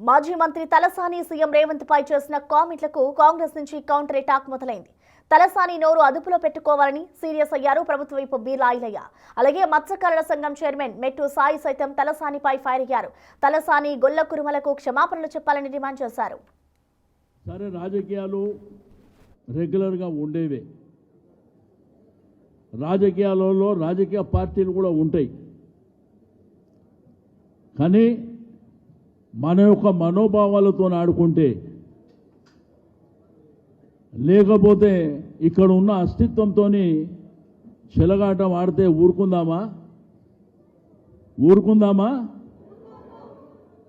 మాజీ మంత్రి తలసాని సీఎం రేవంత్ పై చేసిన కామెంట్లకు కాంగ్రెస్ నుంచి కౌంటర్ అటాక్ మొదలైంది. తలసాని నోరు అదుపులో పెట్టుకోవాలని సీరియస్ అయ్యారు ప్రభుత్వ వైపు బీర్లా ఐలయ్య. అలాగే మత్స్యకారుల సంఘం చైర్మన్ మెట్టు సాయి సైతం తలసానిపై ఫైర్ అయ్యారు. తలసాని గొల్ల కురుమలకు క్షమాపణలు చెప్పాలని డిమాండ్ చేశారు. సరే, రాజకీయాలు రెగ్యులర్గా ఉండేవే, రాజకీయాలలో రాజకీయ పార్టీలు కూడా ఉంటాయి. కానీ మన యొక్క మనోభావాలతో ఆడుకుంటే, లేకపోతే ఇక్కడ ఉన్న అస్తిత్వంతో చెలగాటం ఆడితే ఊరుకుందామా?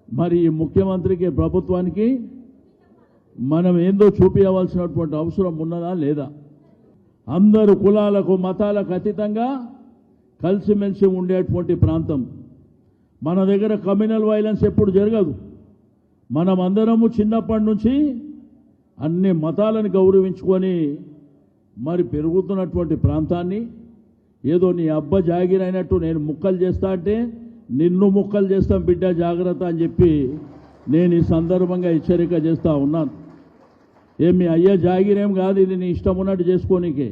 మరి ముఖ్యమంత్రికి, ప్రభుత్వానికి మనం ఏందో చూపించవలసినటువంటి అవసరం ఉన్నదా లేదా? అందరు కులాలకు మతాలకు అతీతంగా కలిసిమెలిసి ఉండేటువంటి ప్రాంతం మన దగ్గర. కమ్యూనల్ వైలెన్స్ ఎప్పుడు జరగదు. మనం అందరము చిన్నప్పటి నుంచి అన్ని మతాలను గౌరవించుకొని మరి పెరుగుతున్నటువంటి ప్రాంతాన్ని ఏదో నీ అబ్బ జాగిరైనట్టు నేను ముక్కలు చేస్తా అంటే నిన్ను ముక్కలు చేస్తాం బిడ్డ, జాగ్రత్త అని చెప్పి నేను ఈ సందర్భంగా హెచ్చరిక చేస్తూ ఉన్నాను. ఏమి అయ్యా జాగిరేం కాదు, ఇది నీ ఇష్టం ఉన్నట్టు చేసుకోనికే.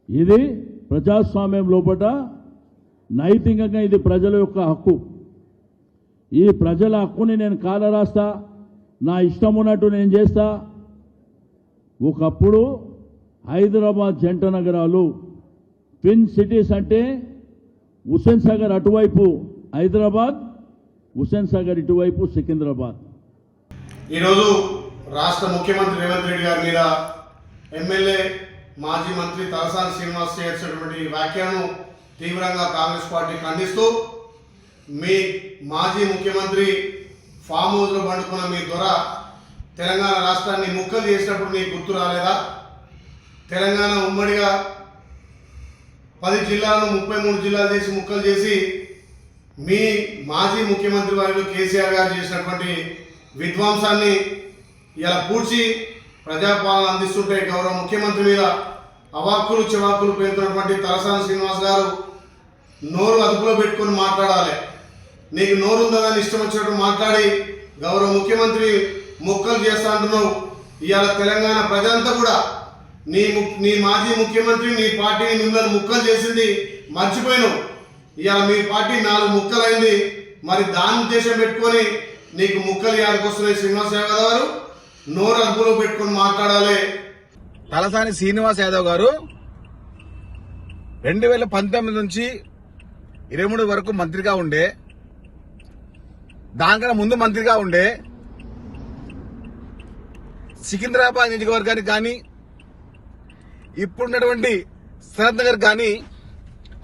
ఇది ప్రజాస్వామ్యం లోపల నైతికంగా ఇది ప్రజల యొక్క హక్కు. ఈ ప్రజల హక్కుని నేను కాలరాస్తా, నా ఇష్టం ఉన్నట్టు నేను చేస్తా. ఒకప్పుడు హైదరాబాద్ జంట నగరాలు, ట్విన్ సిటీస్ అంటే హుస్సేన్ సాగర్ అటువైపు హైదరాబాద్, హుస్సేన్ సాగర్ ఇటువైపు సికింద్రాబాద్. ఈరోజు రాష్ట్ర ముఖ్యమంత్రి రేవంత్ రెడ్డి గారి మీద ఎమ్మెల్యే మాజీ మంత్రి తలసాని శ్రీనివాస్ చేసినటువంటి వ్యాఖ్యను తీవ్రంగా కాంగ్రెస్ పార్టీ ఖండిస్తూ, మీ మాజీ ముఖ్యమంత్రి ఫామ్ హౌస్లో పండుకున్న మీ ద్వారా తెలంగాణ రాష్ట్రాన్ని ముక్కలు చేసినప్పుడు నీకు గుర్తు రాలేదా? తెలంగాణ ఉమ్మడిగా 10 జిల్లాలను 33 జిల్లాలు చేసి ముక్కలు చేసి మీ మాజీ ముఖ్యమంత్రి వారిలో కేసీఆర్ గారు చేసినటువంటి విధ్వంసాన్ని ఇలా పూడ్చి ప్రజాపాలన అందిస్తుంటే గౌరవ ముఖ్యమంత్రి మీద అవాక్కులు చివాక్కులు పేరుతున్నటువంటి తలసాని శ్రీనివాస్ గారు నోరు అదుపులో పెట్టుకొని మాట్లాడాలి. నీకు నోరు ఉందని ఇష్టం వచ్చినట్టు మాట్లాడి గౌరవ ముఖ్యమంత్రి ముక్కలు చేస్తా అంటున్నావు. ఇవాళ తెలంగాణ ప్రజలంతా కూడా నీ మాజీ ముఖ్యమంత్రి, నీ పార్టీ మిమ్మల్ని ముక్కలు చేసింది మర్చిపోయినావు. ఇవాళ మీ పార్టీ 4 ముక్కలైంది. మరి దాని ఉద్దేశం పెట్టుకొని నీకు ముక్కలు యాదకొస్తున్నాయి. శ్రీనివాస్ యాదవ్ గారు నోరు అదుపులో పెట్టుకొని మాట్లాడాలి. తలసాని శ్రీనివాస్ యాదవ్ గారు 2019 నుంచి 23 వరకు మంత్రిగా ఉండే, దానికన్నా ముందు మంత్రిగా ఉండే, సికింద్రాబాద్ నియోజకవర్గానికి కానీ ఇప్పుడున్నటువంటి శరత్ నగర్ కానీ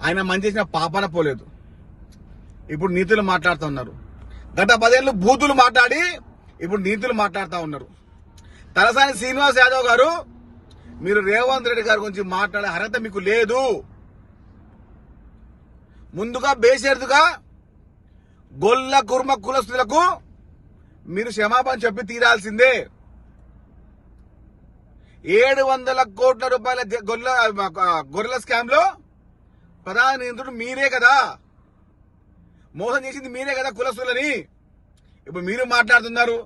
ఆయన మంచి చేసిన పాపాన పోలేదు. ఇప్పుడు నీతులు మాట్లాడుతూ ఉన్నారు. గత 10 ఏళ్ళు బూతులు మాట్లాడి ఇప్పుడు నీతులు మాట్లాడుతూ ఉన్నారు. తలసాని శ్రీనివాస్ యాదవ్ గారు, మీరు రేవంత్ రెడ్డి గారి గురించి మాట్లాడే అర్హత మీకు లేదు. ముందుగా బేషరతుగా గొల్ల కుర్మ కులస్తులకు మీరు క్షమాపణ చెప్పి తీరాల్సిందే. 700 కోట్ల రూపాయల గొర్రెల స్కామ్ లో ప్రధాన నిందితుడు మీరే కదా, మోసం చేసింది మీరే కదా కులస్తులని. ఇప్పుడు మీరు మాట్లాడుతున్నారు.